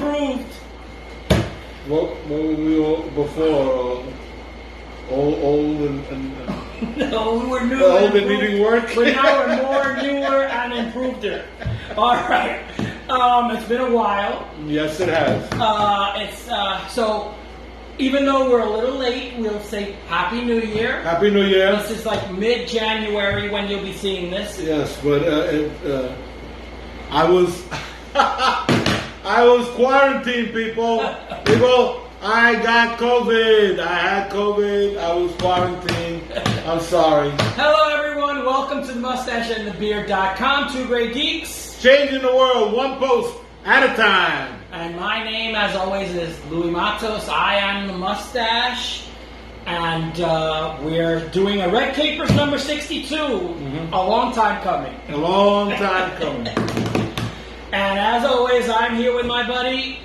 improved. What were we all before? Old and No, we were new. old and needing work? But now we're more newer and improved. All right. It's been a while. Yes, it has. So even though we're a little late, we'll say Happy New Year. Happy New Year. This is like mid-January when you'll be seeing this. Yes, but I was I was quarantined, people. I got COVID. I had COVID. I was quarantined. I'm sorry. Hello, everyone. Welcome to the Mustache and The Beard.com. Two great geeks. Changing the world one post at a time. And my name, as always, is Louis Matos. I am the Mustache. And we're doing a Red Capers number 62. A long time coming. A long time coming. And as always, I'm here with my buddy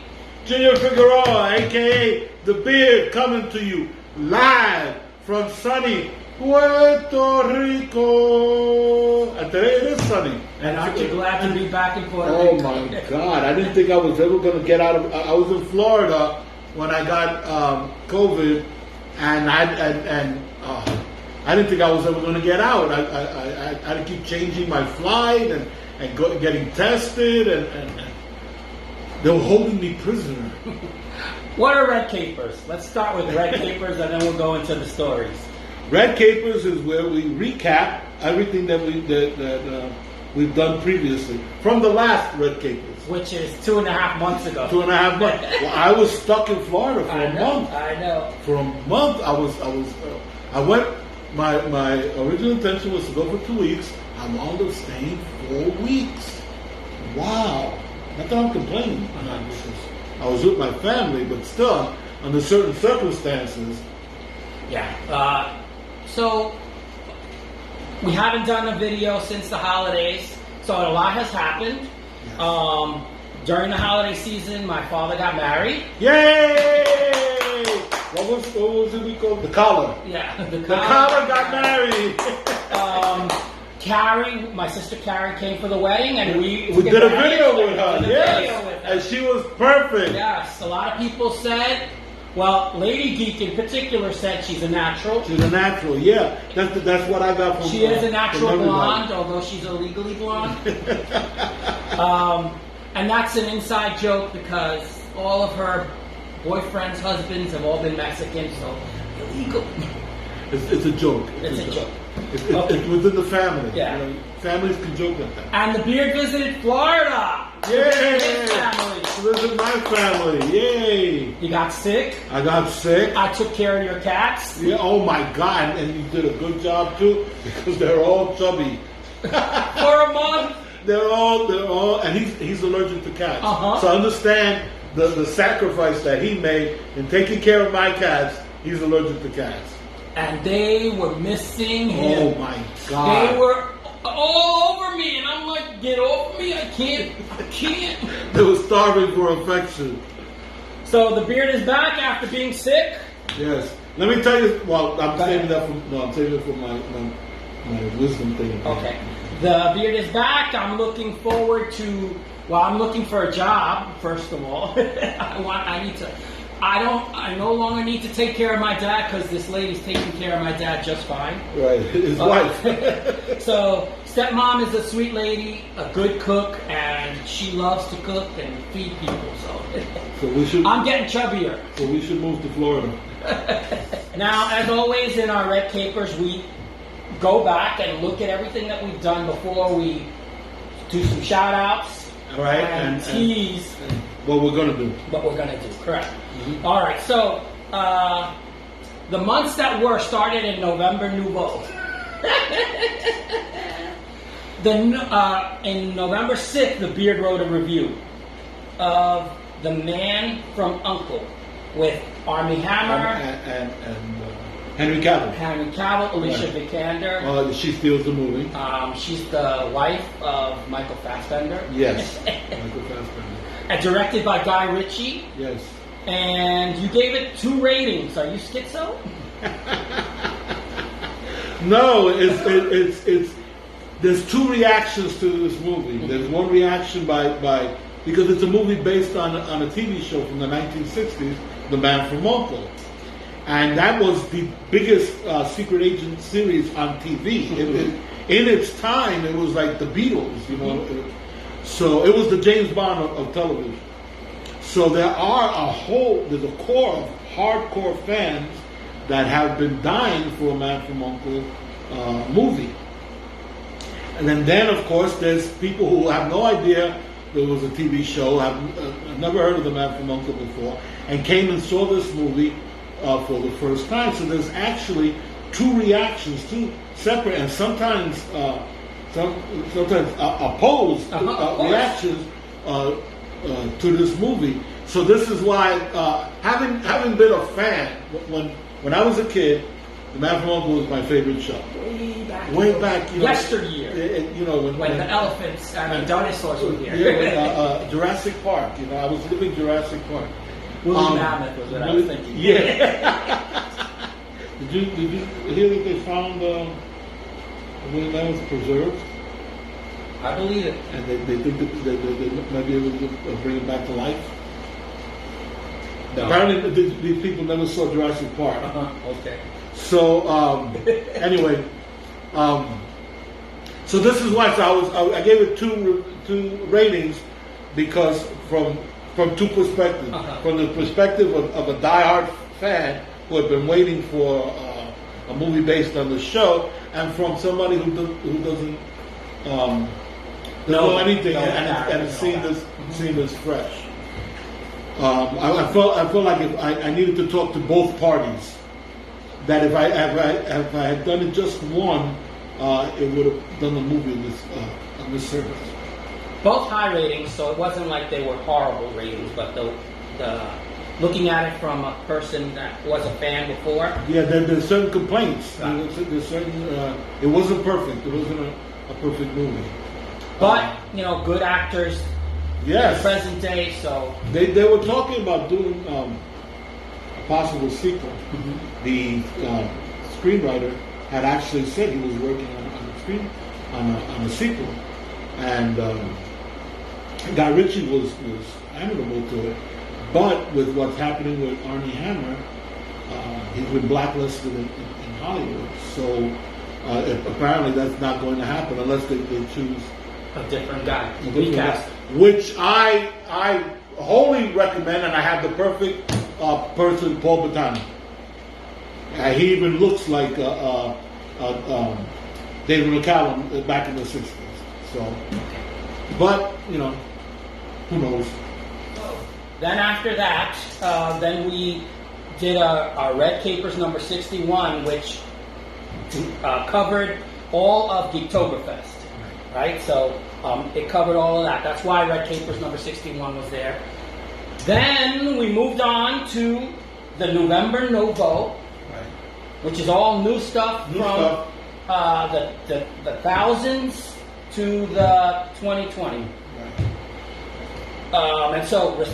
Junior Figueroa, a.k.a. The Beard, coming to you live from sunny Puerto Rico. And today it is sunny. And aren't you glad to be back in Puerto Oh Rico? my God, I didn't think I was ever going to get out of... I was in Florida when I got COVID, and I didn't think I was ever going to get out. I had to keep changing my flight and getting tested, and they were holding me prisoner. What are Red Capers? Let's start with Red Capers and then we'll go into the stories. Red Capers is where we recap everything that we've done previously from the last Red Capers. Which is 2.5 months ago. 2.5 months. Well, I was stuck in Florida for a month. I know. For a month, I went. My original intention was to go for 2 weeks. I wound up staying 4 weeks. Wow. Not that I'm complaining. I was with my family, but still, under certain circumstances. Yeah. So, we haven't done a video since the holidays, so a lot has happened. Yes. During the holiday season, my father got married. Yay! What was it we called? The collar. Yeah. The collar got married. Carrie, my sister Carrie, came for the wedding, and we did a video with her. Yes, and she was perfect. Yes, a lot of people said. Well, Lady Geek in particular said she's a natural. She's a natural, yeah. That's what I got from her. She is a natural blonde, although she's illegally blonde. And that's an inside joke because all of her boyfriends, husbands have all been Mexican, so illegal. It's a joke. It's a joke. It's within the family. Yeah. You know, families can joke like that. And the Beard visited Florida. Yay! His family. This is my family. Yay! You got sick. I got sick. I took care of your cats. Yeah. Oh my God! And you did a good job too, because they're all chubby. For a month. They're all, and he's allergic to cats. So understand the sacrifice that he made in taking care of my cats. He's allergic to cats. And they were missing him. Oh my God! They were all over me, and I'm like, get off me! I can't. They were starving for affection. So the Beard is back after being sick. Yes. Let me tell you. Well, I'm saving it for my wisdom thing. Okay. The Beard is back. I'm looking forward to. Well, I'm looking for a job. First of all, I no longer need to take care of my dad because this lady's taking care of my dad just fine. Right, his wife. So, stepmom is a sweet lady, a good cook, and she loves to cook and feed people. So we should. I'm getting chubbier. So we should move to Florida. Now, as always in our Red Capers, we go back and look at everything that we've done before. We do some shout outs. All right, and tease. What we're going to do. What we're going to do, correct. All right, so the months that were started in November Nouveau. In November 6th, the Beard wrote a review of The Man from U.N.C.L.E. with Armie Hammer and Henry Cavill. Henry Cavill, Alicia Vikander. She steals the movie. She's the wife of Michael Fassbender. Yes, Michael Fassbender. And directed by Guy Ritchie. Yes. And you gave it 2 ratings. Are you schizo? No, it's there's 2 reactions to this movie. There's one reaction by because it's a movie based on a TV show from the 1960s, The Man from U.N.C.L.E. And that was the biggest secret agent series on TV. In its time, it was like the Beatles, you know. So it was the James Bond of television. So there's a core of hardcore fans that have been dying for a Man from U.N.C.L.E. Movie. And then, of course, there's people who have no idea there was a TV show, have never heard of the Man from U.N.C.L.E. before, and came and saw this movie for the first time. So there's actually two reactions, two separate and sometimes opposed reactions to this movie. So this is why, having been a fan, when I was a kid, The Man from U.N.C.L.E. was my favorite show. Way back, you know, yesteryear. You know, when the elephants and the dinosaurs were here. Yeah, Jurassic Park. You know, I was living Jurassic Park. Woolly Mammoth was what I was thinking. Yeah. Did you hear that they found Woolly Mammoth preserved? I believe it. And they think that they might be able to bring it back to life. No. Apparently, these people never saw Jurassic Park. Okay. So anyway, so this is why. So I gave it two ratings because from two perspectives. From the perspective of a diehard fan who had been waiting for a movie based on the show, and from somebody who doesn't know anything and seeing this fresh. I felt like if I needed to talk to both parties. That if I had done it just one, it would have done the movie on this service. Both high ratings, so it wasn't like they were horrible ratings, but the looking at it from a person that was a fan before. Yeah, there's certain complaints. There's certain. It wasn't perfect. It wasn't a perfect movie. But you know, good actors. Yes. In the present day, so they were talking about doing a possible sequel. The screenwriter had actually said he was working on a sequel, and Guy Ritchie was amenable to it. But with what's happening with Armie Hammer, he's been blacklisted in Hollywood. So apparently that's not going to happen unless they choose a different guy. Recast. Which I wholly recommend, and I have the perfect person, Paul Bettany. He even looks like David McCallum back in the 60s. So, but, you know, who knows? Then after that, then we did our Red Capers number 61, which covered all of Geektoberfest, right? So it covered all of that. That's why Red Capers number 61 was there. Then we moved on to the November Nouveau, which is all new stuff from the thousands to the 2020. And so it was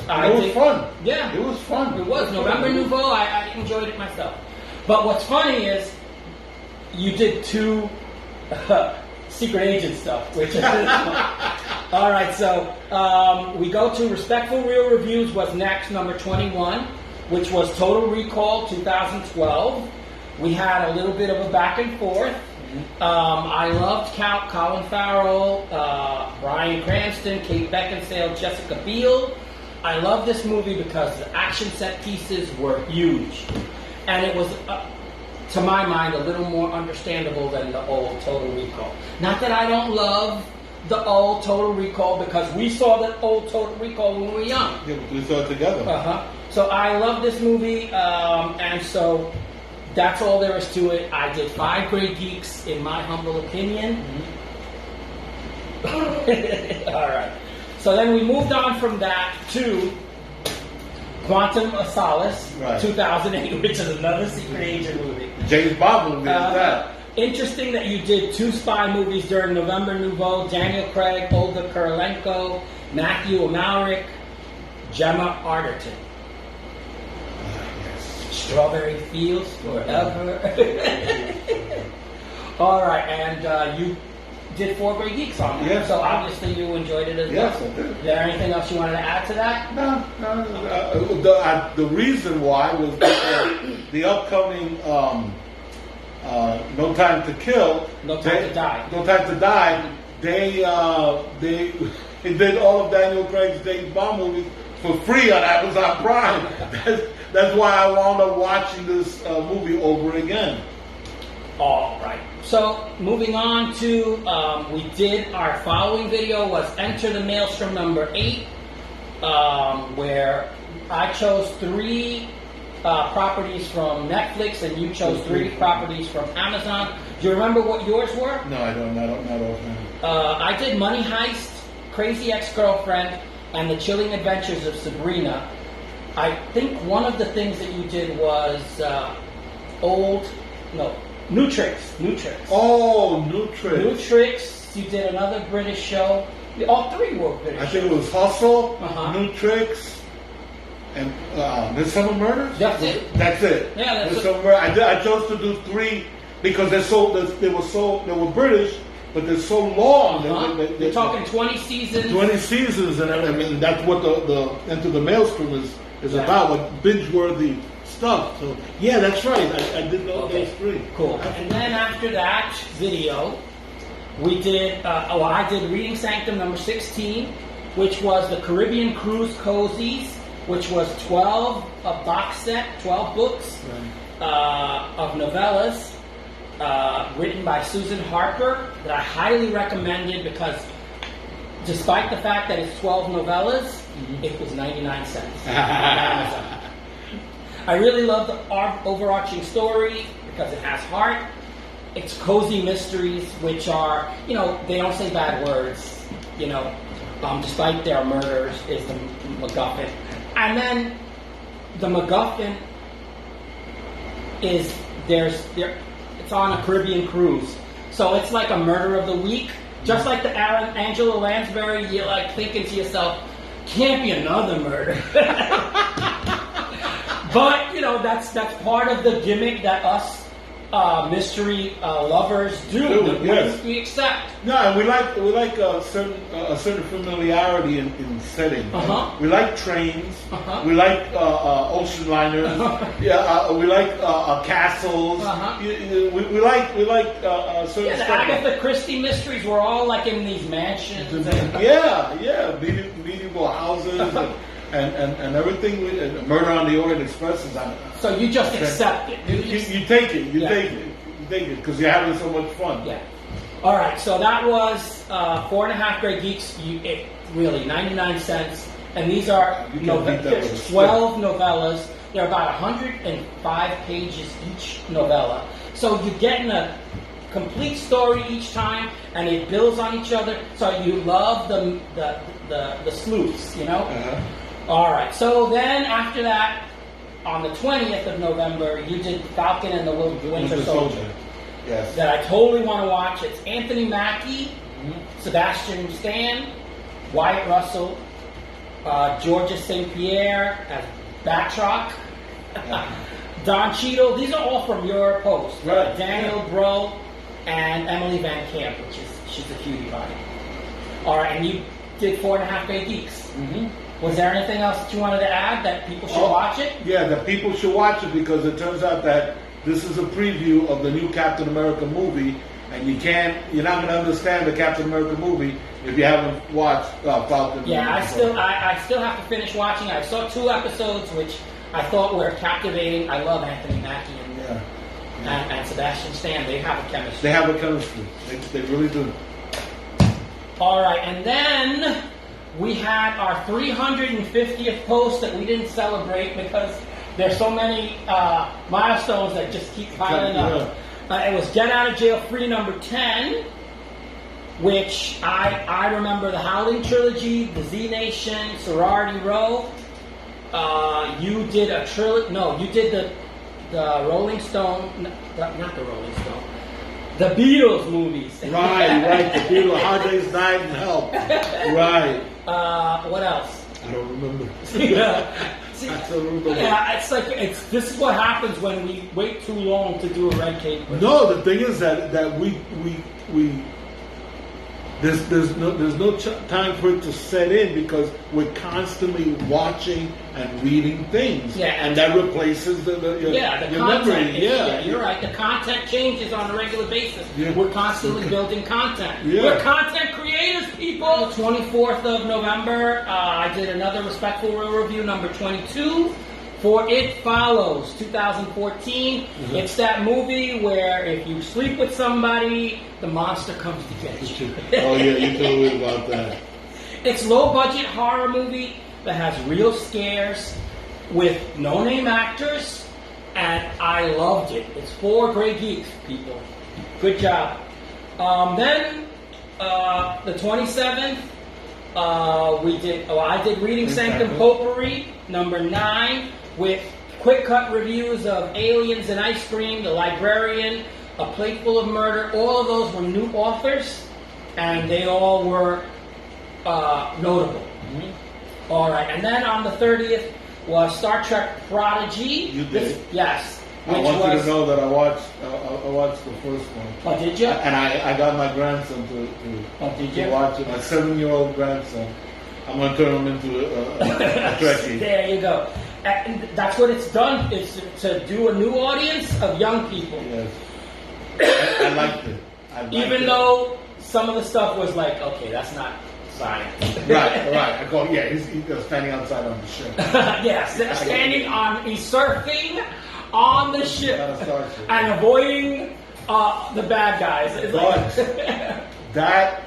fun. Yeah, it was fun. It was November Nouveau. I enjoyed it myself. But what's funny is you did two secret agent stuff, which is all right. So we go to Respectful Real Reviews was next, number 21, which was Total Recall 2012. We had a little bit of a back and forth. I loved Colin Farrell, Bryan Cranston, Kate Beckinsale, Jessica Biel. I love this movie because the action set pieces were huge. And it was, to my mind, a little more understandable than the old Total Recall. Not that I don't love the old Total Recall, because we saw the old Total Recall when we were young. Yeah, we saw it together. So I love this movie, and so that's all there is to it. I did 5 great geeks, in my humble opinion. All right. So then we moved on from that to Quantum of Solace, 2008, which is another secret agent movie. James Bond movie, is that? Interesting that you did 2 spy movies during November Nouveau. Daniel Craig, Olga Kurylenko, Matthew Amalric, Gemma Arterton. Strawberry Fields Forever. All right, and you did 4 Great Geeks on that. Yeah. So obviously you enjoyed it as Yes, well. I did. Is there anything else you wanted to add to that? No. The reason why was because the upcoming No Time to Kill, No Time to Die. No Time to Die. They did all of Daniel Craig's James Bond movies for free on Amazon Prime. That's why I wound up watching this movie over again. All right. So moving on to, we did our following video was Enter the Maelstrom number 8, where I chose 3 properties from Netflix and you chose 3 properties from Amazon. Do you remember what yours were? No, I don't know. I did Money Heist, Crazy Ex-Girlfriend, and The Chilling Adventures of Sabrina. I think one of the things that you did was New Tricks. Oh, New Tricks. New Tricks. You did another British show. All 3 were British. I think it was Hustle, Uh-huh. New Tricks, and Midsummer Murders. That's it. That's it. Yeah, that's Midsummer Murders. I chose to do 3 because they were British, but they're so long. Uh-huh. You're talking 20 seasons. 20 seasons, and I mean that's what the Enter the Maelstrom is about. What binge-worthy stuff. So yeah, that's right. I did know those 3. Cool. And then after that video, we did. I did Reading Sanctum number 16, which was the Caribbean Cruise Cozies, which was 12 a box set, 12 books of novellas written by Susan Harper that I highly recommended because, despite the fact that it's 12 novellas, it was 99 cents on Amazon. I really love the overarching story because it has heart. It's cozy mysteries, which are, they don't say bad words, despite their murders is the MacGuffin. And then the MacGuffin is, it's on a Caribbean cruise. So it's like a murder of the week. Just like the Angela Lansbury, you're like thinking to yourself, can't be another murder. But, that's part of the gimmick that us mystery lovers do. Yes. We accept. No, and we like a certain familiarity in setting. Uh-huh. We like trains. Uh-huh. We like ocean liners. We like castles. Uh-huh. We like certain The stuff. Agatha Christie mysteries were all like in these mansions. Medieval houses and everything. Murder on the Orient Express is on. So you just accept it. You take it. You take it because you're having so much fun. Yeah. All right. So that was 4.5 Great Geeks. Really 99 cents. And these are 12 novellas. They're about 105 pages each novella. So you're getting a complete story each time, and it builds on each other. So you love the sleuths, Uh-huh. All right. So then after that, on the 20th of November, you did Falcon and the Winter Soldier. Yes. That I totally want to watch. It's Anthony Mackie, Sebastian Stan, Wyatt Russell, Georgia St. Pierre as Batroc, Don Cheadle. These are all from your post. Right. Daniel Bro and Emily Van Camp, she's a cutie pie. All right, and you did 4.5 Great Geeks. Mm-hmm. Was there anything else that you wanted to add that people should watch it? Yeah, that people should watch it because it turns out that this is a preview of the new Captain America movie, and you're not going to understand the Captain America movie if you haven't watched Falcon. Yeah, I still have to finish watching. I saw 2 episodes, which I thought were captivating. I love Anthony Mackie and Sebastian Stan. They have a chemistry. They have a chemistry. They really do. All right, and then we had our 350th post that we didn't celebrate because there's so many milestones that just keep piling up. It was Get Out of Jail Free number 10, which I remember the Howling Trilogy, the Z Nation, Sorority Row. You did a trilogy. No, you did the Rolling Stone. Not the Rolling Stone. The Beatles movies. Right. The Beatles, Hard Day's Night and Help. Right. What else? I don't remember. See, I don't remember. yeah, this is what happens when we wait too long to do a red cape. No, the thing is that we there's no time for it to set in because we're constantly watching and reading things. Yeah, and that replaces your content. memory. Yeah, you're right. The content changes on a regular basis. Yeah. We're constantly building content. Yeah. We're content creators, people. 24th of November, I did another Respectful Real Review, number 22. For It Follows, 2014. Mm-hmm. It's that movie where if you sleep with somebody, the monster comes to get you. Oh yeah, you told me about that. It's low-budget horror movie that has real scares with no-name actors, and I loved it. It's 4 great geeks, people. Good job. Then, the 27th, I did Reading Sanctum Potpourri, number 9, with quick-cut reviews of Aliens and Ice Cream, The Librarian, A Plate Full of Murder. All of those were new authors, and they all were notable. Mm-hmm. All right, and then on the 30th was Star Trek Prodigy. You did? Yes. I want you to know that I watched the first one. Oh, did you? And I got my grandson to watch it. My 7-year-old grandson. I'm going to turn him into a Trekkie. There you go. And that's what it's done. It's to do a new audience of young people. Yes. I liked it. Even though some of the stuff was like, okay, that's not science. Right. I go, yeah, he's standing outside on the ship. Yes, he's surfing on the ship and avoiding the bad guys. It's but that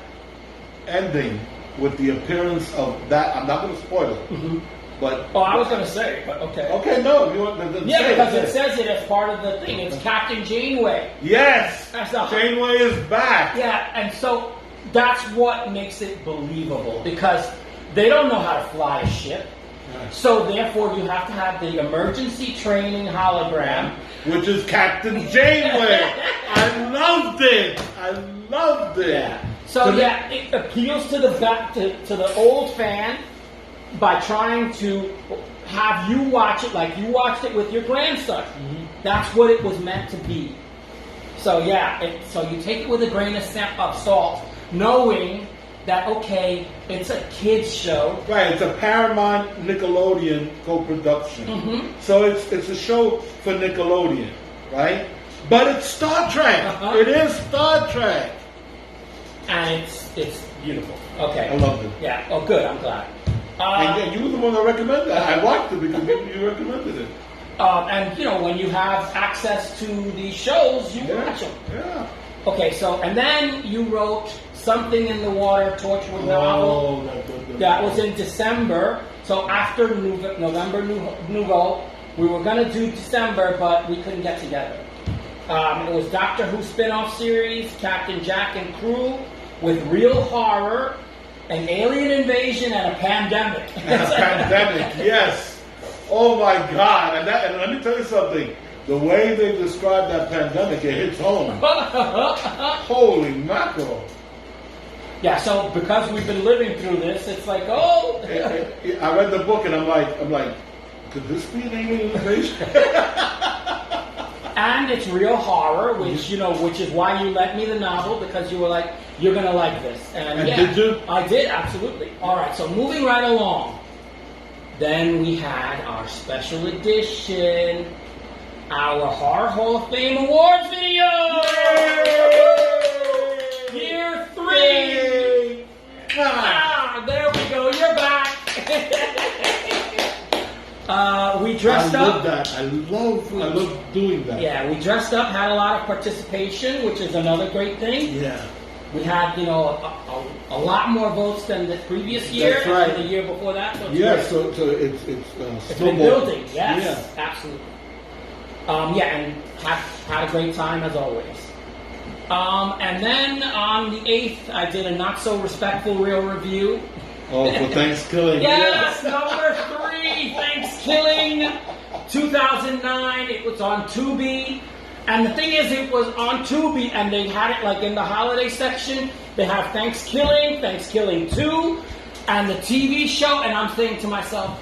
ending with the appearance of that, I'm not going to spoil it. Mm-hmm. But I was going to say, but okay. Okay, no, you want to yeah, because it says it as part of the thing. It's Captain Janeway. Yes, Janeway is back. Yeah, and so that's what makes it believable because they don't know how to fly a ship. Right. So therefore, you have to have the emergency training hologram, which is Captain Janeway. I loved it. Yeah. So it appeals to the old fan. By trying to have you watch it like you watched it with your grandson. Mm-hmm. That's what it was meant to be. So so you take it with a grain of salt, knowing that, okay, it's a kid's show. Right, it's a Paramount Nickelodeon co-production. Mm-hmm. So it's a show for Nickelodeon, right? But it's Star Trek. Uh-huh. It is Star Trek. And it's beautiful. Okay. I loved it. Yeah, oh good, I'm glad. And you were the one that recommended it. I watched it because you recommended it. And when you have access to these shows, you watch them. Yeah. Okay, so and then you wrote Something in the Water, Torchwood novel. That was in December. So after November Nouveau, we were going to do December, but we couldn't get together. It was Doctor Who spin-off series, Captain Jack and crew, with real horror, an alien invasion, and a pandemic. Yes. Oh my God! And let me tell you something. The way they describe that pandemic, it hits home. Holy mackerel! Yeah. So because we've been living through this, it's like, oh. I read the book and I'm like, could this be an alien invasion? And it's real horror, which is why you lent me the novel, because you were like, you're gonna like this. And did you? I did, absolutely. All right, so moving right along. Then we had our special edition, our Horror Hall of Fame Awards video. Yay! Year 3. There we go. You're back. We dressed up. I love that. I love doing that. Yeah, we dressed up, had a lot of participation, which is another great thing. Yeah. We had, a lot more votes than the previous year. That's right. And the year before that. So it's been building. Yes, absolutely. And had a great time as always. And then on the 8th, I did a not so respectful real review. Oh, for Thanksgiving. Yes, number 3, Thanksgiving, 2009. It was on Tubi. And the thing is, it was on Tubi, and they had it like in the holiday section. They have Thanksgiving, Thanksgiving 2, and the TV show. And I'm thinking to myself,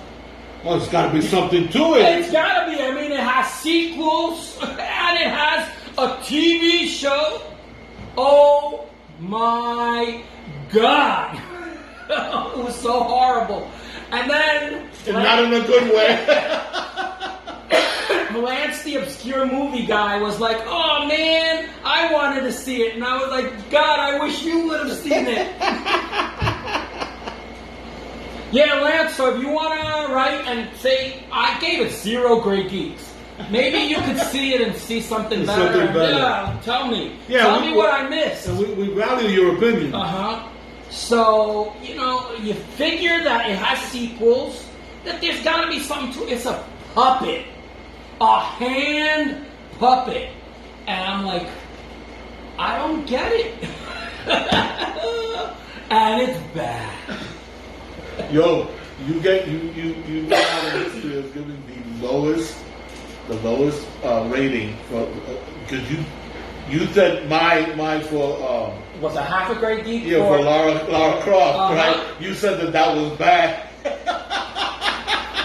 well, it's got to be something to it. It's got to be. I mean, it has sequels, and it has a TV show. Oh my God. It was so horrible. And then... Not in a good way. Lance, the obscure movie guy, was like, oh man, I wanted to see it. And I was like, God, I wish you would have seen it. Yeah, Lance, so if you want to write and say, I gave it 0 Grey Geeks. Maybe you could see it and see something better. Something better. Yeah, tell me. Yeah, tell me what I missed. And we value your opinion. Uh-huh. So, you figure that it has sequels, that there's got to be something to it. It's a puppet. A hand puppet. And I'm like, I don't get it. And it's bad. Yo, you got out of history as giving the lowest rating for because you said my for Was a half a Grey Geek? yeah for Lara Croft, right? You said that was bad.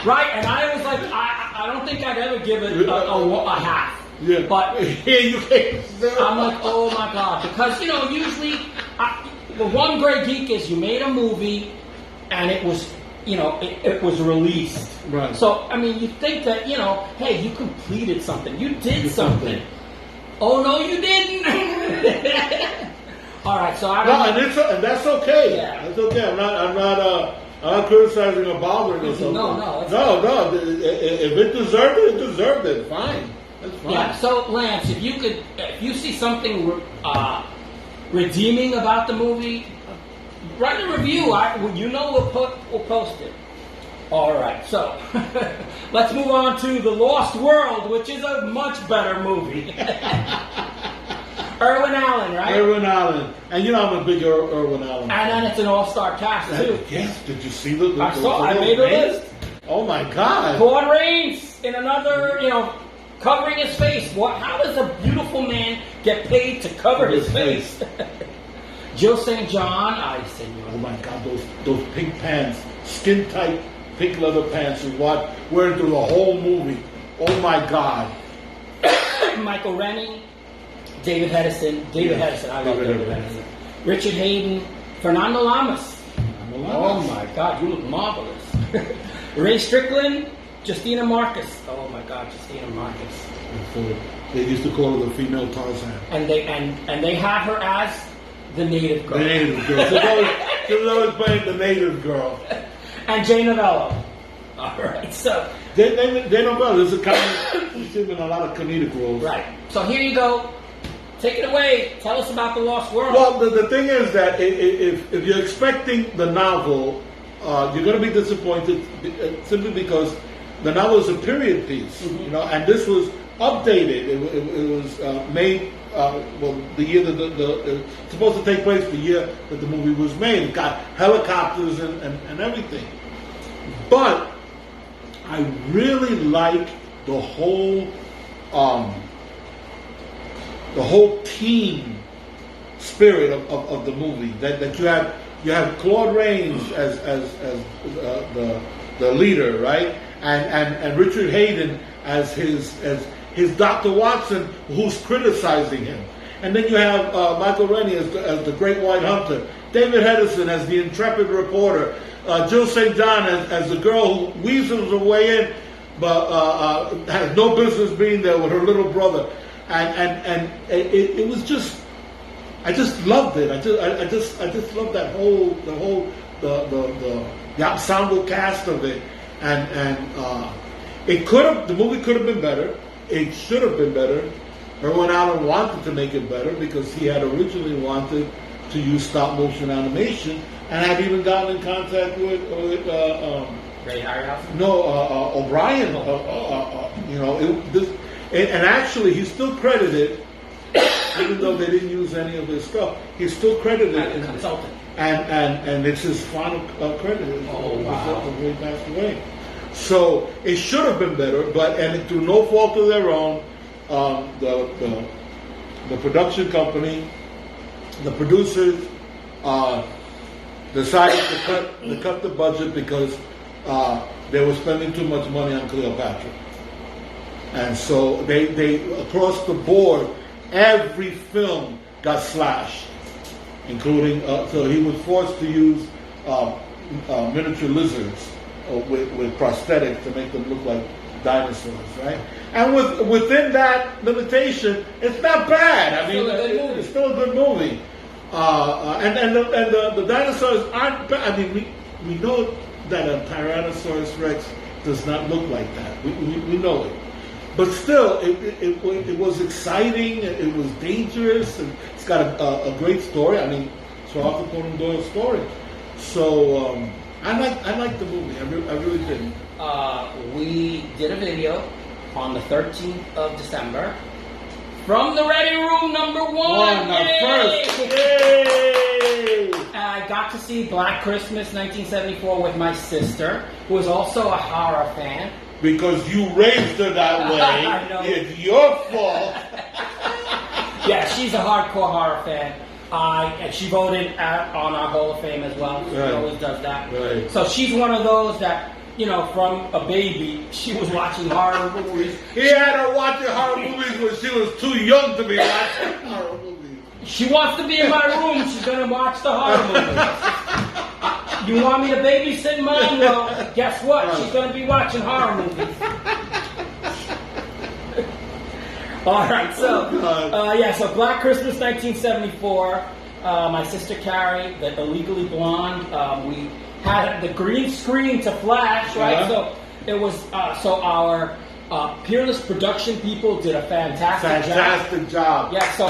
Right, and I was like, I don't think I'd ever give it a half. Yeah, but here you came. I'm like, oh my God, because usually the one Grey Geek is you made a movie and it was it was released. Right. So I mean, you think that hey, you completed something, you did something. Oh no, you didn't. All right, so I don't. And that's okay. Yeah. That's okay. I'm not criticizing or bothering or something. No. No. If it deserved it, it deserved it. Fine. That's fine. Yeah. So Lance, if you see something redeeming about the movie, write a review. We'll post it. All right. So let's move on to The Lost World, which is a much better movie. Irwin Allen, right? Irwin Allen. And I'm a big Irwin Allen fan. And then it's an all-star cast, too. Yes. Did you see the I made a list. Oh, my God. Claude Rains in another, covering his face. How does a beautiful man get paid to cover his face? Jill St. John, oh, my God. Those pink pants. Skin-tight pink leather pants you wearing through the whole movie. Oh, my God. Michael Rennie. David Hedison. I love David Hedison. Richard Hayden. Fernando Lamas. Oh my God, you look marvelous. Ray Strickland. Justina Marcus. Oh my God, Justina Marcus. They used to call her the female Tarzan. And they have her as the native girl. The native girl. She was always playing the native girl. And Jay Novello. All right, so Jay Novello is she's been in a lot of comedic roles. Right. So here you go. Take it away. Tell us about The Lost World. Well, the thing is that if you're expecting the novel, you're going to be disappointed simply because the novel is a period piece, and this was updated. It was made, the year that it's supposed to take place, the year that the movie was made. It got helicopters and everything. But I really like the whole team spirit of the movie. That you have Claude Rains as the leader, right? And Richard Hayden as his Dr. Watson, who's criticizing him. And then you have Michael Rennie as the Great White Hunter, David Hedison as the intrepid reporter, Jill St. John as the girl who weasels her way in, but has no business being there with her little brother. And it was just, I just loved it. I just loved that the ensemble cast of it, and the movie could have been better. It should have been better. Irwin Allen wanted to make it better because he had originally wanted to use stop motion animation and had even gotten in contact with Ray Harryhausen? No, O'Brien. And actually, he's still credited, even though they didn't use any of his stuff. He's still credited as a consultant, and it's his final credit. Oh wow! Before he passed away. So it should have been better, and through no fault of their own, the production company, the producers, decided to cut the budget because they were spending too much money on Cleopatra. And so they across the board, every film got slashed. including so he was forced to use miniature lizards with prosthetics to make them look like dinosaurs, right? And within that limitation, it's not bad. I mean, it's still a good movie. And the dinosaurs aren't bad. I mean, we know that a Tyrannosaurus Rex does not look like that. We know it. But still, it was exciting. It was dangerous, and it's got a great story. I mean, it's Arthur Conan Doyle's story. So I like the movie. I really did. We did a video on the 13th of December from the Ready Room number 1. First. Yay! I got to see Black Christmas 1974 with my sister, who is also a horror fan. Because you raised her that way. I know. It's your fault. Yeah, she's a hardcore horror fan. And she voted on our Hall of Fame as well. She always does that. Right. So she's one of those that, you know, from a baby, she was watching horror movies. He had her watching horror movies when she was too young to be watching horror movies. She wants to be in my room. She's going to watch the horror movies. You want me to babysit Mom? Well, guess what? She's going to be watching horror movies. All right, so so Black Christmas 1974. My sister Carrie, the illegally blonde. We had the green screen to flash, right? So it was so our Peerless production people did a fantastic job. Yeah, so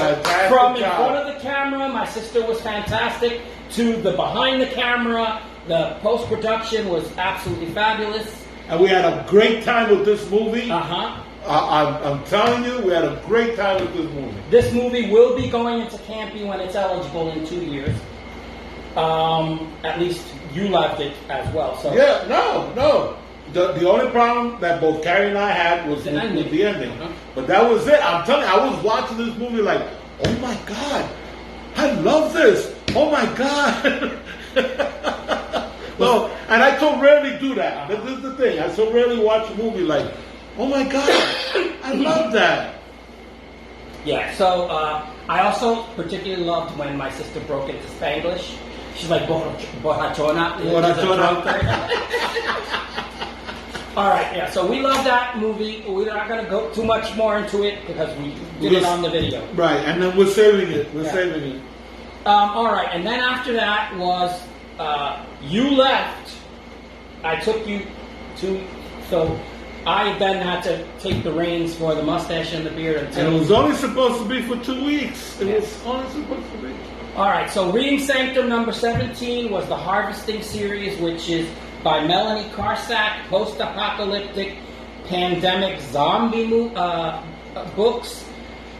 from in front of the camera, my sister was fantastic. To the behind the camera, the post production was absolutely fabulous. And we had a great time with this movie. I'm telling you, we had a great time with this movie. This movie will be going into Campy when it's eligible in 2 years. At least you loved it as well. So yeah, no. The only problem that both Carrie and I had was the ending. But that was it. I'm telling you, I was watching this movie like, oh my God, I love this. Oh my God. No, and I so rarely do that. This is the thing. I so rarely watch a movie like, oh my God, I love that. Yeah, so I also particularly loved when my sister broke into Spanglish. She's like, Borrachona. All right, yeah, so we love that movie. We're not going to go too much more into it because we did it on the video. Right, and then we're saving it. Saving it. All right, and then after that was you left. I took you to, so I then had to take the reins for the Mustache and the Beard. And it was only supposed to be for 2 weeks. It was only supposed to be. All right, so Reading Sanctum number 17 was the Harvesting series, which is by Melanie Karsak, post-apocalyptic pandemic zombie books,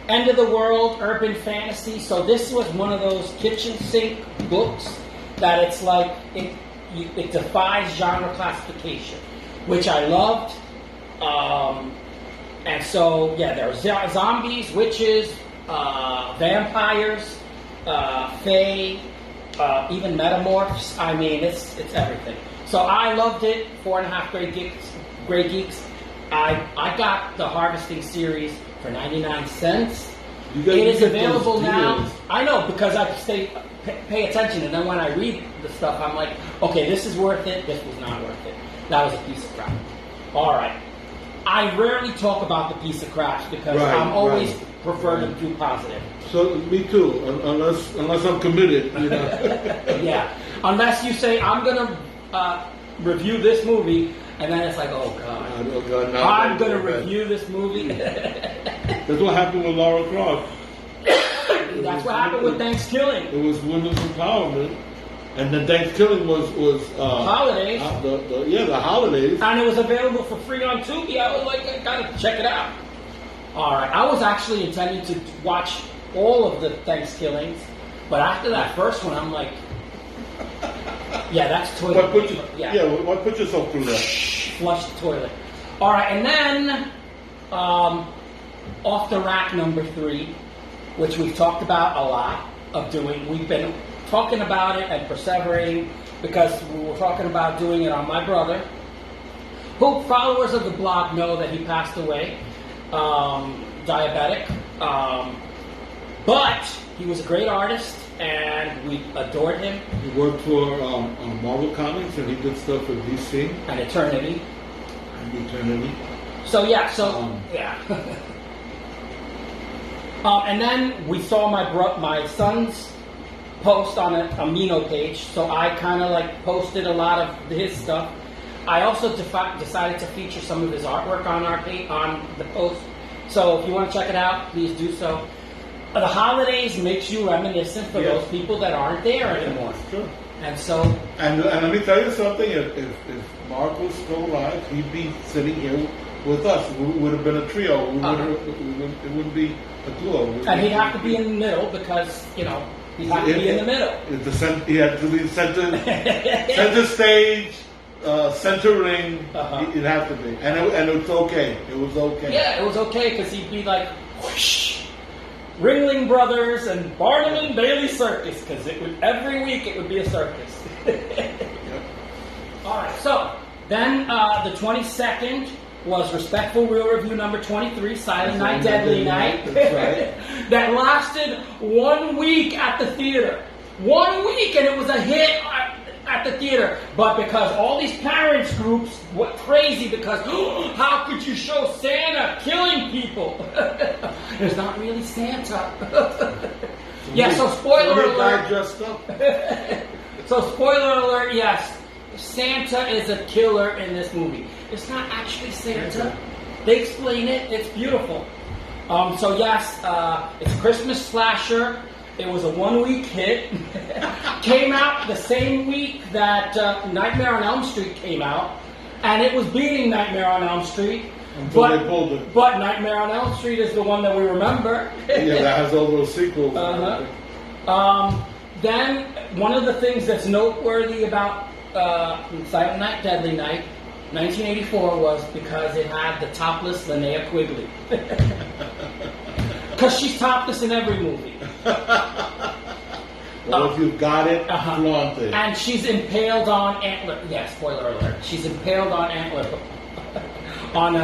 end of the world, urban fantasy. So this was one of those kitchen sink books that it's like, it defies genre classification, which I loved. And so, yeah, there are zombies, witches, vampires, fae, even metamorphs. I mean, it's everything. So I loved it. 4.5 Great Geeks. I got the Harvesting series for 99 cents. It is available now. I know, because I pay attention, and then when I read the stuff, I'm like, okay, this is worth it. This was not worth it. That was a piece of crap. All right. I rarely talk about the piece of crap because I'm always prefer to do positive. So me too, unless I'm committed, you know. Yeah, unless you say I'm gonna review this movie, and then it's like, oh God, no, I'm gonna review this movie. That's what happened with Lara Croft. That's what happened with Thanksgiving. It was women's empowerment. And the Thanksgiving was holidays. The holidays. And it was available for free on Tubi. I was like, I gotta check it out. All right, I was actually intending to watch all of the Thanksgivings, but after that first one, I'm like, yeah, that's toilet. Why put yourself through that? Flush the toilet. All right, and then off the rack number 3, which we've talked about a lot of doing. We've been talking about it and perseverating because we were talking about doing it on my brother, who followers of the blog know that he passed away, diabetic, but he was a great artist. and we adored him. He worked for Marvel Comics, and he did stuff for DC And Eternity. and Eternity. So yeah, yeah. And then we saw my son's post on an Amino page, so I kind of like posted a lot of his stuff. I also decided to feature some of his artwork on our page, on the post. So if you want to check it out, please do so. The holidays makes you reminiscent for those people that aren't there anymore. That's true. And so, and let me tell you something. If Mark was still alive, he'd be sitting here with us. We would have been a trio. It wouldn't be a duo. And he'd have to be in the middle because he'd have to be in the middle. He had to be center stage. Center ring, it'd have to be, and it was okay. It was okay. Yeah, it was okay because he'd be like, whoosh, Ringling Brothers and Barnum and Bailey Circus, because every week it would be a circus. Yep. All right, so then the 22nd was Respectful Real Review number 23, Silent Night, Deadly Night. That's right. That lasted 1 week at the theater. 1 week, and it was a hit at the theater. But because all these parents groups went crazy because how could you show Santa killing people? There's not really Santa. Yeah, so spoiler alert. Dressed up. So spoiler alert, yes. Santa is a killer in this movie. It's not actually Santa. They explain it. It's beautiful. So yes, it's a Christmas slasher. It was a 1 week hit. Came out the same week that Nightmare on Elm Street came out, and it was beating Nightmare on Elm Street. Until they pulled it. But Nightmare on Elm Street is the one that we remember. Yeah, that has all those sequels. Then one of the things that's noteworthy about Silent Night, Deadly Night, 1984, was because it had the topless Linnea Quigley. Because she's topless in every movie. Well, if you've got it, flaunt it. And she's impaled on antler. Yeah, spoiler alert. She's impaled on antler. On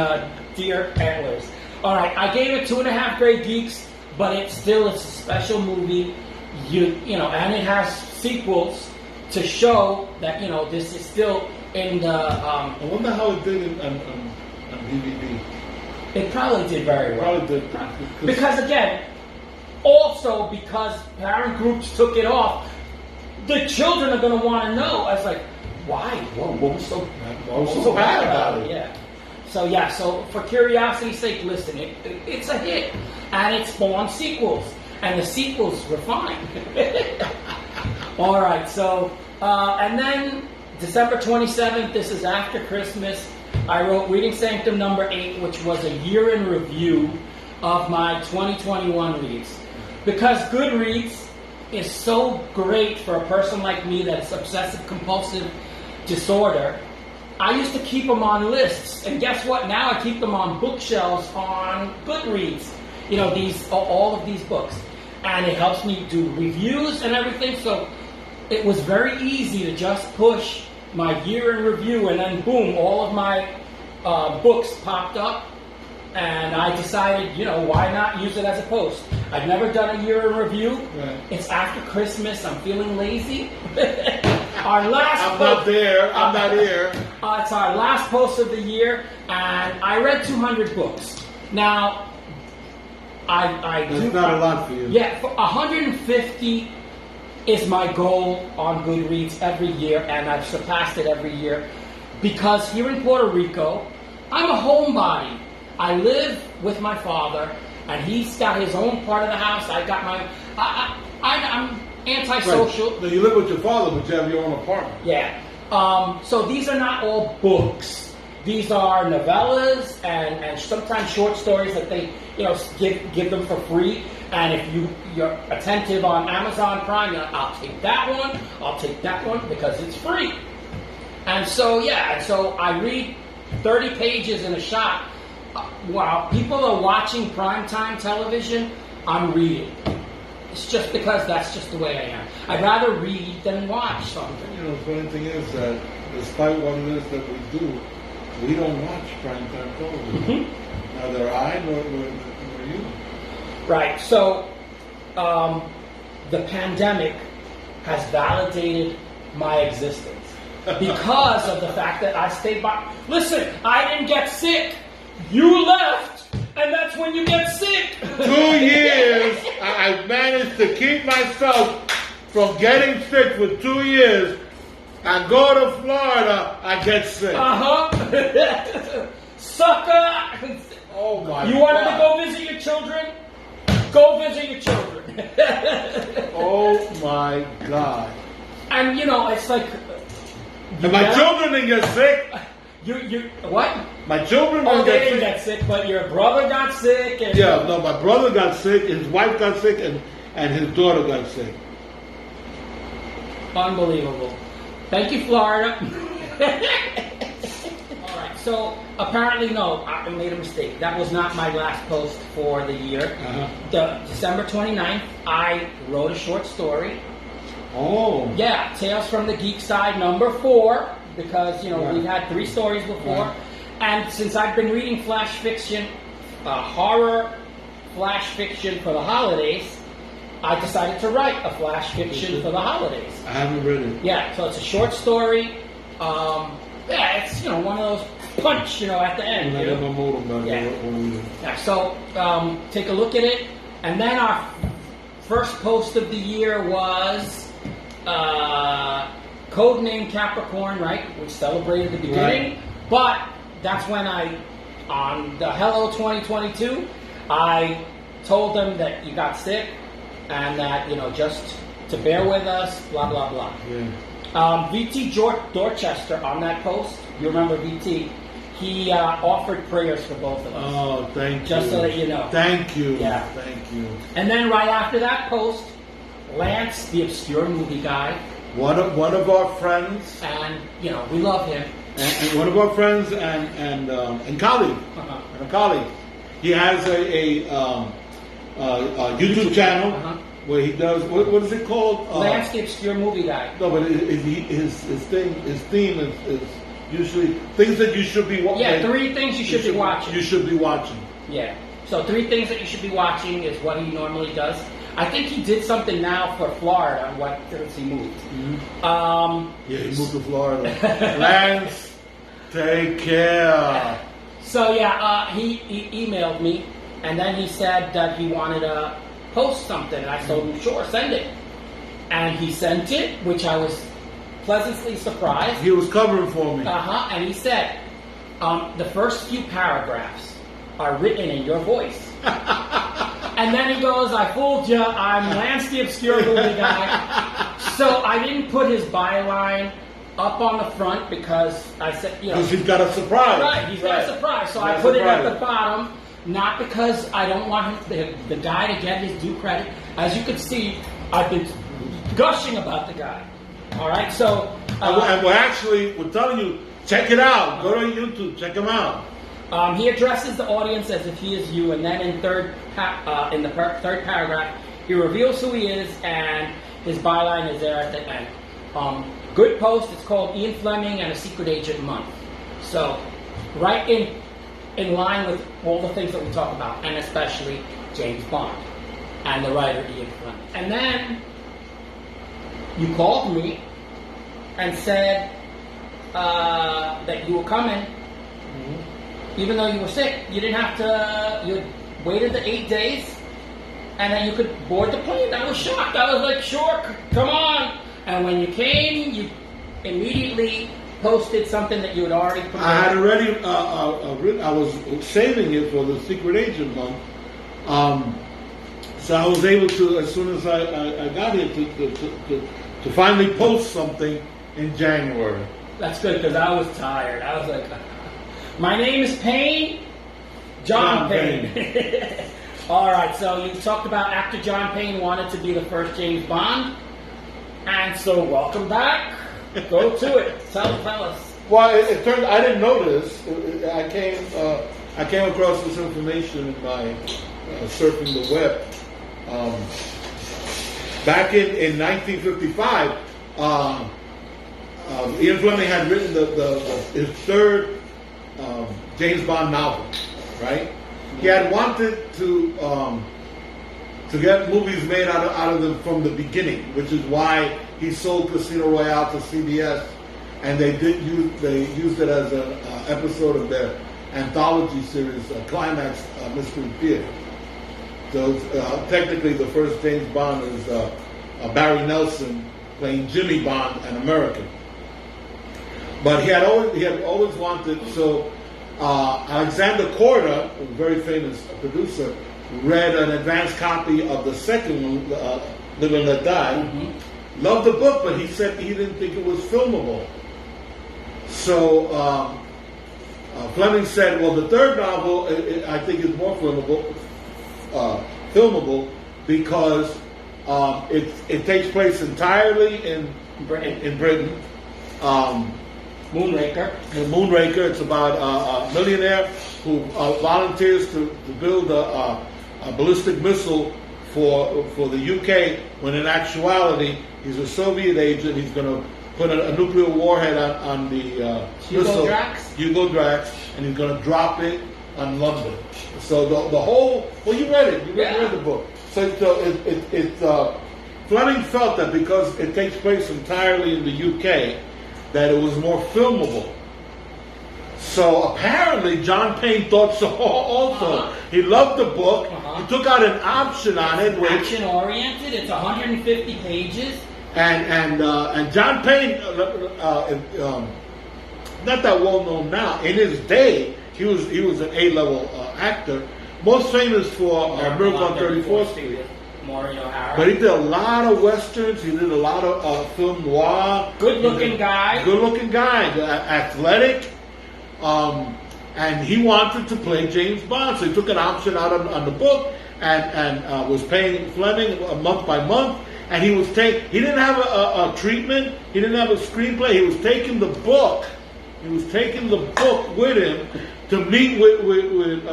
deer antlers. All right, I gave it 2.5 Grey Geeks, but it's a special movie. You know, and it has sequels to show that this is still in the. I wonder how it did on DVD. It probably did very well. Probably did. Because again, also because parent groups took it off, the children are going to want to know. I was like, why? What was so bad about it? Yeah. So for curiosity's sake, listen, it's a hit, and it spawned sequels, and the sequels were fine. All right, so and then December 27th. This is after Christmas. I wrote Reading Sanctum number 8, which was a year in review of my 2021 reads. Because Goodreads is so great for a person like me that's obsessive-compulsive disorder, I used to keep them on lists. And guess what? Now I keep them on bookshelves on Goodreads. All of these books. And it helps me do reviews and everything. So it was very easy to just push my year in review, and then boom, all of my books popped up, and I decided, why not use it as a post? I've never done a year in review. Right. It's after Christmas. I'm feeling lazy. Our last I'm not there. I'm not here. It's our last post of the year, and I read 200 books. Now, That's not a lot for you. Yeah, for 150 is my goal on Goodreads every year, and I've surpassed it every year because here in Puerto Rico, I'm a homebody. I live with my father, and he's got his own part of the house. I got my. I'm antisocial. Right. No, you live with your father, but you have your own apartment. Yeah. So these are not all books. These are novellas and sometimes short stories that they give them for free. And if you're attentive on Amazon Prime, I'll take that one because it's free. And so I read 30 pages in a shot. While people are watching primetime television, I'm reading. It's just because that's just the way I am. I'd rather read than watch something. The funny thing is that despite what it is that we do, we don't watch primetime television. Mm-hmm. Neither I nor you. Right. So the pandemic has validated my existence because of the fact that I stayed by. Listen, I didn't get sick. You left, and that's when you get sick. 2 years, I managed to keep myself from getting sick for 2 years. I go to Florida, I get sick. Sucker! Oh my God. You wanted to go visit your children? Go visit your children. Oh my God. And you know, it's like. And my children didn't get sick. You what? My children Oh, didn't they get didn't sick. get sick, but your brother got sick. And Yeah, no, my brother got sick, his wife got sick, and his daughter got sick. Unbelievable. Thank you, Florida. All right. So apparently, no, I made a mistake. That was not my last post for the year. The December 29th, I wrote a short story. Oh. Yeah, Tales from the Geek Side, number 4, because, you know, Right. we've had 3 stories before. Right. And since I've been reading flash fiction, horror flash fiction for the holidays, I decided to write a flash fiction for the holidays. I haven't read it. Yeah, so it's a short story. Yeah, it's, you know, one of those punch, you know, at the end. When I You got know? my modem back, Yeah. when Yeah, so take a look at it. And then our first post of the year was Codename Capricorn, right? We celebrated the beginning. Right. But that's when on the Hello 2022, I told them that you got sick and that, you know, just to bear with us, blah, blah, blah. Yeah. VT Dorchester on that post, you remember VT, he offered prayers for both of us. Oh, thank you. Just so that you know. Thank you. Yeah. Thank you. And then right after that post, Lance, the obscure movie guy, One of our friends, and, you know, we love him. and one of our friends and colleague, and a colleague. He has a YouTube channel where he does what is it called? Lance, the obscure movie guy. No, but his theme is usually things that you should be watching. Yeah, 3 things you should be watching. You should be watching. Yeah. So 3 things that you should be watching is what he normally does. I think he did something now for Florida. What since he moved? Yeah, he moved to Florida. Lance, take care. So yeah, he emailed me, and then he said that he wanted to post something, and I told him, sure, send it. And he sent it, which I was pleasantly surprised. He was covering for me. And he said, the first few paragraphs are written in your voice. And then he goes, I fooled you, I'm Lance the Obscure Movie Guy. So I didn't put his byline up on the front because I said, you know. Because he's got a surprise. Right, he's got a surprise. So I put it at the bottom, not because I don't want him, the guy to get his due credit. As you can see, I've been gushing about the guy. All right, so. And we're telling you, check it out. Go to YouTube, check him out. He addresses the audience as if he is you, and then in third paragraph, he reveals who he is, and his byline is there at the end. Good post. It's called Ian Fleming and a Secret Agent Month. So, right in line with all the things that we talk about, and especially James Bond and the writer Ian Fleming. And then you called me and said that you were coming. Even though you were sick, you didn't have to, you waited the 8 days, and then you could board the plane. I was shocked. I was like, sure, come on. And when you came, you immediately posted something that you had already prepared. I had already written, I was saving it for the Secret Agent Month. So I was able to, as soon as I got here, to finally post something in January. That's good, because I was tired. I was like, my name is Payne, John Payne. All right, so you talked about actor John Payne wanted to be the first James Bond. And so welcome back. Go to it. Tell us. Well, it turned. I didn't know this. I came across this information by surfing the web. Back in 1955, Ian Fleming had written his third James Bond novel. Right? He had wanted to to get movies made out of them from the beginning, which is why he sold Casino Royale to CBS, and they used it as an episode of their anthology series, Climax Mystery Theater. So technically, the first James Bond is Barry Nelson playing Jimmy Bond, an American. But he had always wanted. So Alexander Korda, a very famous producer, read an advanced copy of the second one, Live and Let Die. Mm-hmm. Loved the book, but he said he didn't think it was filmable. So Fleming said, "Well, the third novel I think is more filmable because it takes place entirely in Britain." Moonraker. The Moonraker. It's about a millionaire who volunteers to build a ballistic missile for the UK, when in actuality he's a Soviet agent. He's going to put a nuclear warhead on the missile, Hugo Drax, and he's going to drop it on London. So the whole, well, you read it. You read the book. So Fleming felt that because it takes place entirely in the UK, that it was more filmable. So apparently John Payne thought so also. He loved the book. He took out an option on it. Action oriented. It's 150 pages. And John Payne, not that well known now. In his day, he was an A-level actor, most famous for Miracle on 34th Street. But he did a lot of westerns. He did a lot of film noir. Good-looking guy, athletic, and he wanted to play James Bond. So he took an option out on the book and was paying Fleming month by month. And he didn't have a treatment. He didn't have a screenplay. He was taking the book. He was taking the book with him to meet with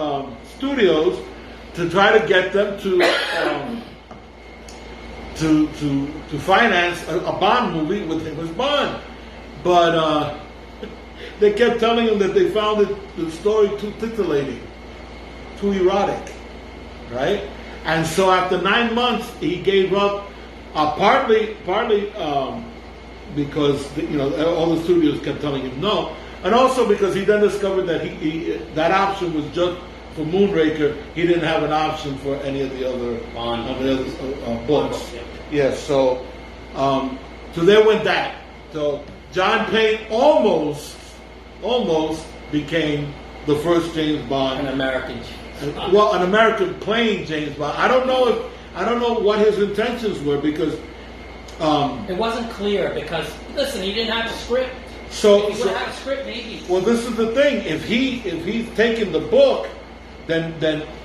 studios to try to get them to finance a Bond movie with him as Bond. But they kept telling him that they found the story too titillating, too erotic, right? And so after 9 months, he gave up. Partly because all the studios kept telling him no, and also because he then discovered that that option was just for Moonraker. He didn't have an option for any of the other books. Yes, so there went that. So John Payne almost became the first James Bond, an American. An American playing James Bond. I don't know what his intentions were because it wasn't clear. Because listen, he didn't have a script. So if he would have a script, maybe. Well, this is the thing. If he's taken the book, then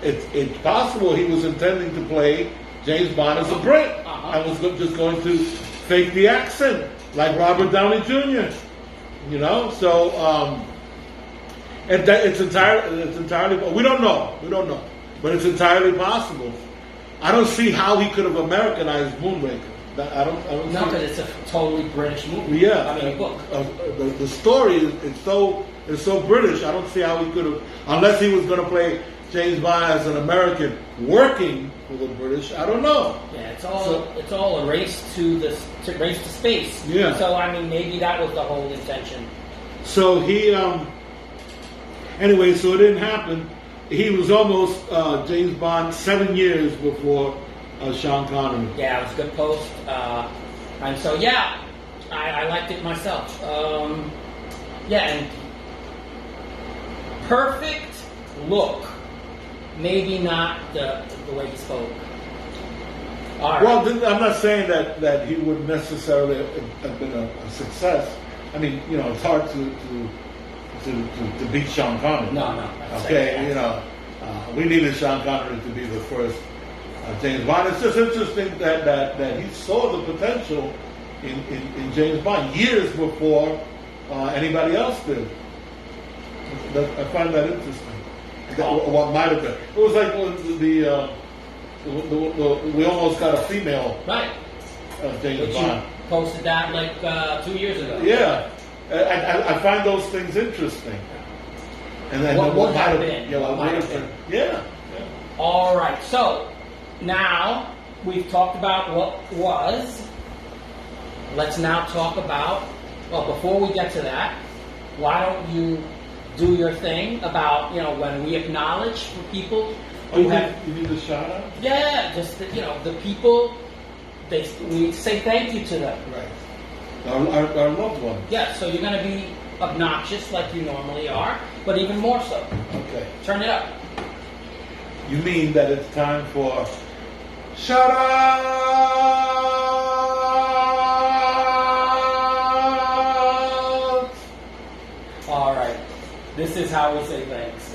it's possible he was intending to play James Bond as a Brit and was just going to fake the accent like Robert Downey Jr. So it's entirely. We don't know, but it's entirely possible. I don't see how he could have Americanized Moonraker. I don't no, because it's a totally British movie. Yeah, I mean, book. The story is so British. I don't see how he could have, unless he was going to play James Bond as an American working for the British. I don't know. Yeah, it's all a race to space. Yeah. So I mean, maybe that was the whole intention. So he anyway, so it didn't happen. He was almost James Bond 7 years before Sean Connery. Yeah, it was a good post. And so, I liked it myself. And perfect look. Maybe not the way he spoke. All right. Well, I'm not saying that he would necessarily have been a success. I mean, it's hard to beat Sean Connery. No. Okay, we needed Sean Connery to be the first James Bond. It's just interesting that he saw the potential in James Bond years before anybody else did. I find that interesting. What might have been. It was like we almost got a female James Bond. You posted that like 2 years ago. Yeah. I find those things interesting. And then what would have been? Yeah. All right. So now we've talked about what was. Let's now talk about, well, before we get to that, why don't you do your thing about, when we acknowledge for people who have... You need a shout out? Yeah, just, the people, we say thank you to them. Right. Our loved ones. Yeah, so you're going to be obnoxious like you normally are, but even more so. Okay. Turn it up. You mean that it's time for shout out? All right. This is how we say thanks.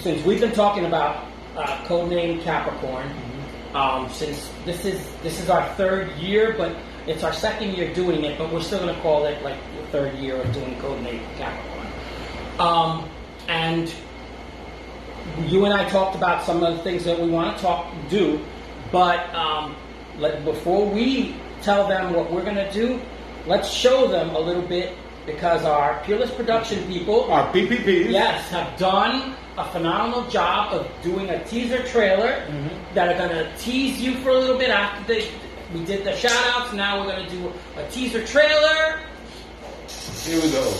Since we've been talking about Codename Capricorn, since this is our third year, but it's our second year doing it, but we're still going to call it like the third year of doing Codename Capricorn. And you and I talked about some of the things that we want to do, but before we tell them what we're going to do, let's show them a little bit, because our Peerless Production people, our PPPs, yes, have done a phenomenal job of doing a teaser trailer that are going to tease you for a little bit after we did the shout outs. Now we're going to do a teaser trailer. Here we go.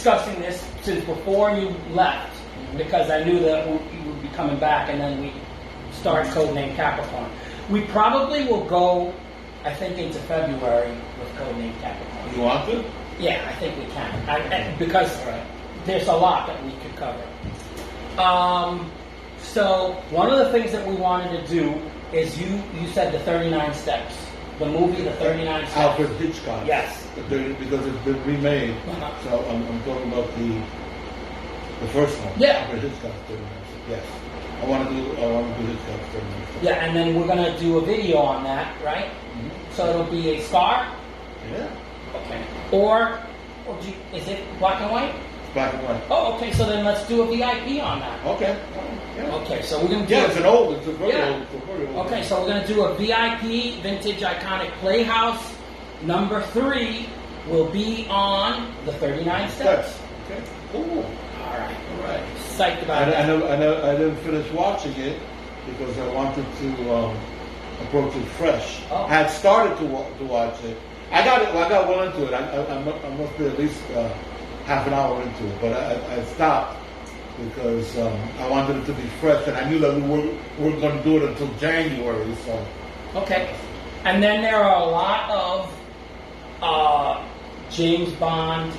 discussing this since before you left, because I knew that you would be coming back, and then we start Codename Capricorn. We probably will go, I think, into February with Codename Capricorn. You want to? Yeah, I think we can. Because there's a lot that we could cover. So one of the things that we wanted to do is you said the 39 Steps. The movie, the 39 Steps. Alfred Hitchcock. Yes. Because it's been remade. So I'm talking about the first one. Yeah. Alfred Hitchcock 39 Steps. Yes. I want to do Hitchcock 39 Steps. Yeah, and then we're going to do a video on that, right? Mm-hmm. So it'll be a star? Yeah. Okay. Or is it black and white? Black and white. Oh, okay. So then let's do a VIP on that. Okay. Yeah. Okay. So we're gonna do. Yeah, it's a very old. It's a very old. Okay. So we're gonna do a VIP vintage iconic playhouse. Number 3 will be on the 39 Steps. Okay. Cool. All right. Psyched about it. I didn't finish watching it because I wanted to approach it fresh. Oh. I had started to watch it. I got well into it. I must be at least half an hour into it, but I stopped because I wanted it to be fresh, and I knew that we weren't going to do it until January. So okay, and then there are a lot of James Bond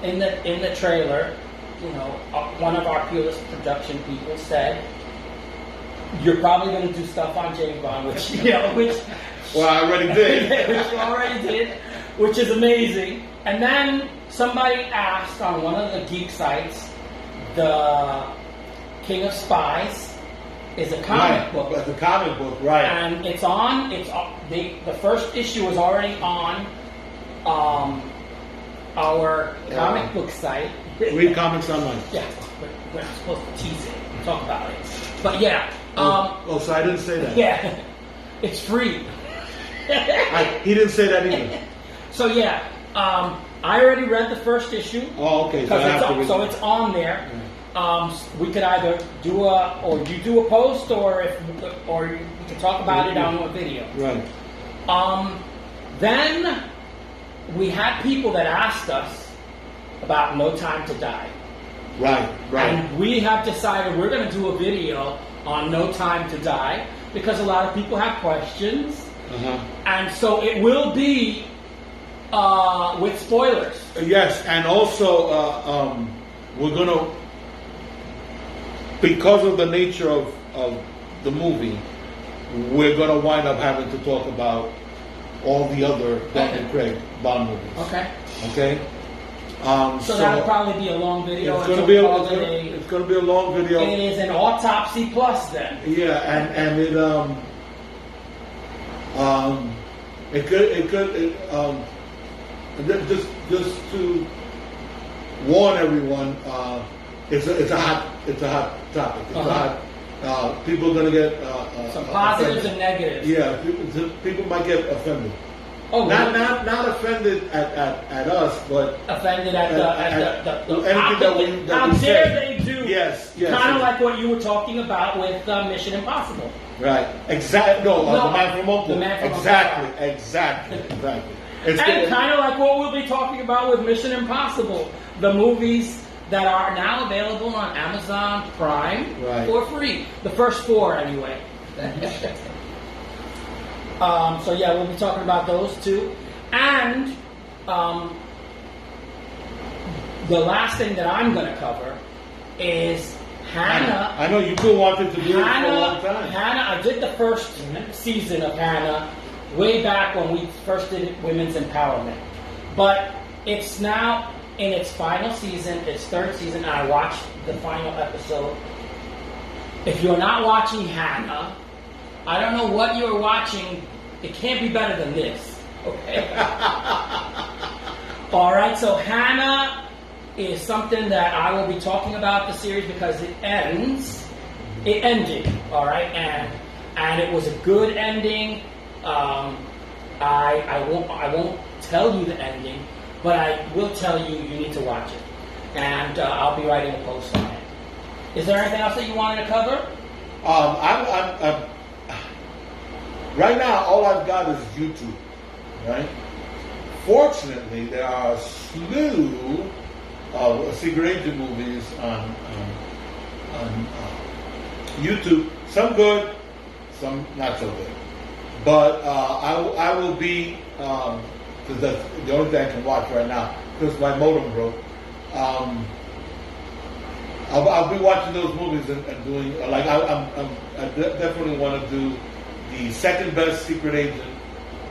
in the trailer. You know, one of our Peerless production people said you're probably going to do stuff on James Bond, which well, I already did. Which you already did, which is amazing. And then somebody asked on one of the geek sites, the King of Spies is a comic book. It's a comic book, right? And the first issue is already on our comic book site. Read comics online. Yeah, we're not supposed to tease it, talk about it. But yeah. So I didn't say that. Yeah, it's free. He didn't say that either. So yeah, I already read the first issue. Oh, okay. So it's on there. We could either do you do a post, or we can talk about it on a video. Right. Then we had people that asked us about No Time to Die. Right. And we have decided we're going to do a video on No Time to Die because a lot of people have questions. And so it will be with spoilers. Yes, and also we're gonna, because of the nature of the movie, we're gonna wind up having to talk about all the other Daniel Craig Bond movies. Okay. So that'll probably be a long video. It's gonna be a long video. It is an autopsy plus then. Yeah, and it could just to warn everyone, it's a hot topic. It's a hot. People are gonna get some positives and negatives. Yeah, people might get offended. Oh, not offended at us, but offended at the anything that we how dare say. they do? Yes. Kind of like what you were talking about with Mission Impossible. Right. Exactly. No, The Man from Uncle. The Man from Exactly. And kind of like what we'll be talking about with Mission Impossible, the movies that are now available on Amazon Prime for free. The first 4, anyway. So yeah, we'll be talking about those too. And the last thing that I'm going to cover is Hannah. I know you've been wanting to do it for a long time. Hannah, I did the first season of Hannah way back when we first did women's empowerment. But it's now in its final season, its 3rd season, and I watched the final episode. If you're not watching Hannah, I don't know what you're watching. It can't be better than this. Okay? All right, so Hannah is something that I will be talking about the series because it ends. It ended, all right, and it was a good ending. I won't tell you the ending, but I will tell you need to watch it, and I'll be writing a post on it. Is there anything else that you wanted to cover? I'm right now, all I've got is YouTube, right? Fortunately, there are a slew secret agent movies on YouTube. Some good, some not so good. But I will be, because that's the only thing I can watch right now, because my modem broke. I'll be watching those movies and doing, like, I definitely want to do the second best secret agent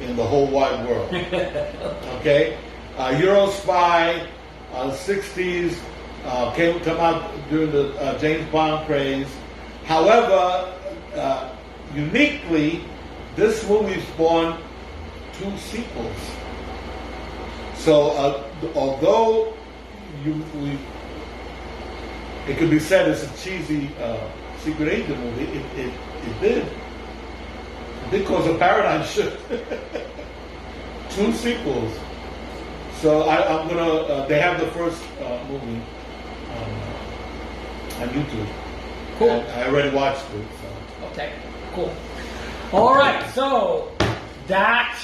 in the whole wide world. Okay? Euro Spy, 60s, come out during the James Bond craze. However, uniquely, this movie spawned 2 sequels. So, although it could be said it's a cheesy secret agent movie, it did cause a paradigm shift. 2 sequels. So I'm gonna. They have the first movie on YouTube. Cool. I already watched it. So. Okay, cool. All right, so that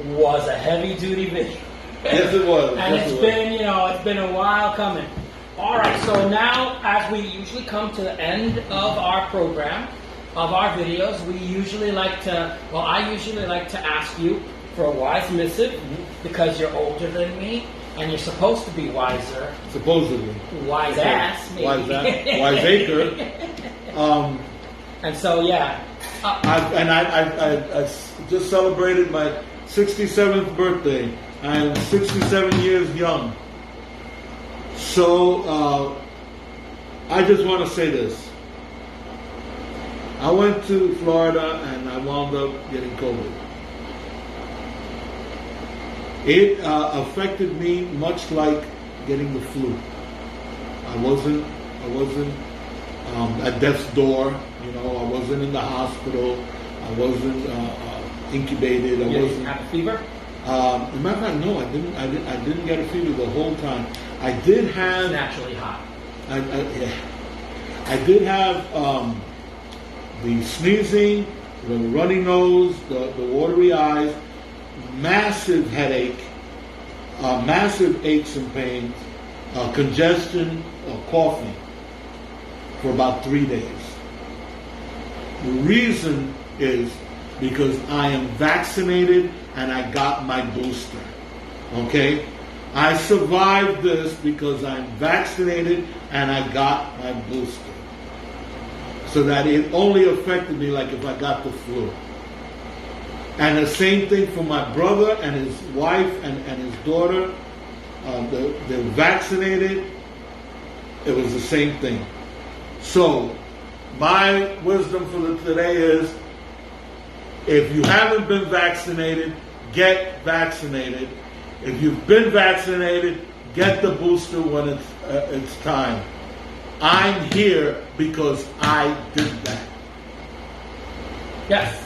was a heavy-duty video. Yes, it was. And yes, it's been, it's been a while coming. All right, so now, as we usually come to the end of our program, of our videos, I usually like to ask you for a wise missive, because you're older than me, and you're supposed to be wiser. Supposedly. Wise ass, maybe. Wiseacre. And so, yeah. I just celebrated my 67th birthday. I am 67 years young. So, I just want to say this. I went to Florida and I wound up getting COVID. It affected me much like getting the flu. I wasn't at death's door. I wasn't in the hospital. I wasn't incubated. I wasn't. Have a fever? As a matter of fact, no, I didn't. I didn't get a fever the whole time. I did have. It's naturally hot. I did have the sneezing, the runny nose, the watery eyes, massive headache, massive aches and pains, congestion, coughing for about 3 days. The reason is because I am vaccinated and I got my booster. Okay? I survived this because I'm vaccinated and I got my booster. So that it only affected me like if I got the flu. And the same thing for my brother and his wife and his daughter. They're vaccinated. It was the same thing. So, my wisdom for today is, if you haven't been vaccinated, get vaccinated. If you've been vaccinated, get the booster when it's time. I'm here because I did that. Yes,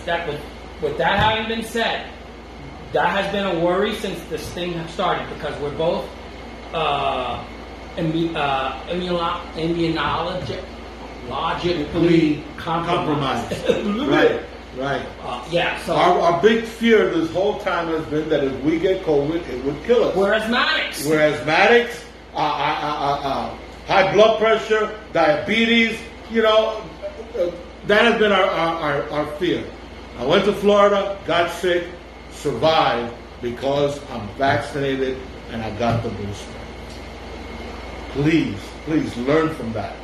with that having been said, that has been a worry since this thing started, because we're both immunologically compromised. Right. Yeah. So our big fear this whole time has been that if we get COVID, it would kill us. we're asthmatics. High blood pressure, diabetes. That has been our fear. I went to Florida, got sick, survived because I'm vaccinated and I got the booster. Please learn from that.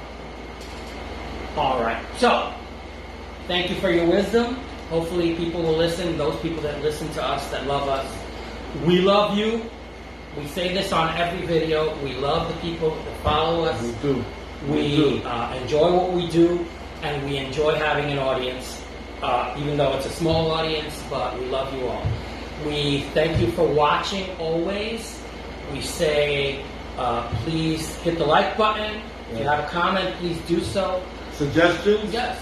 All right. So, thank you for your wisdom. Hopefully people will listen, those people that listen to us, that love us. We love you. We say this on every video. We love the people that follow us. We do. We enjoy what we do, and we enjoy having an audience, even though it's a small audience, but we love you all. We thank you for watching always. We say, please hit the like button. If you have a comment, please do so. Suggestions? Yes.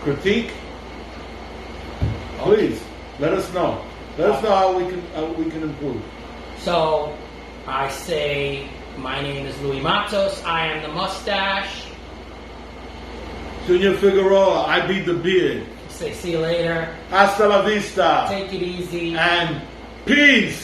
Critique? Please, let us know. Let us know how we can improve. So, I say, my name is Louis Matos. I am the Mustache. Junior Figueroa, I be the Beard. Say, see you later. Hasta la vista. Take it easy. And peace.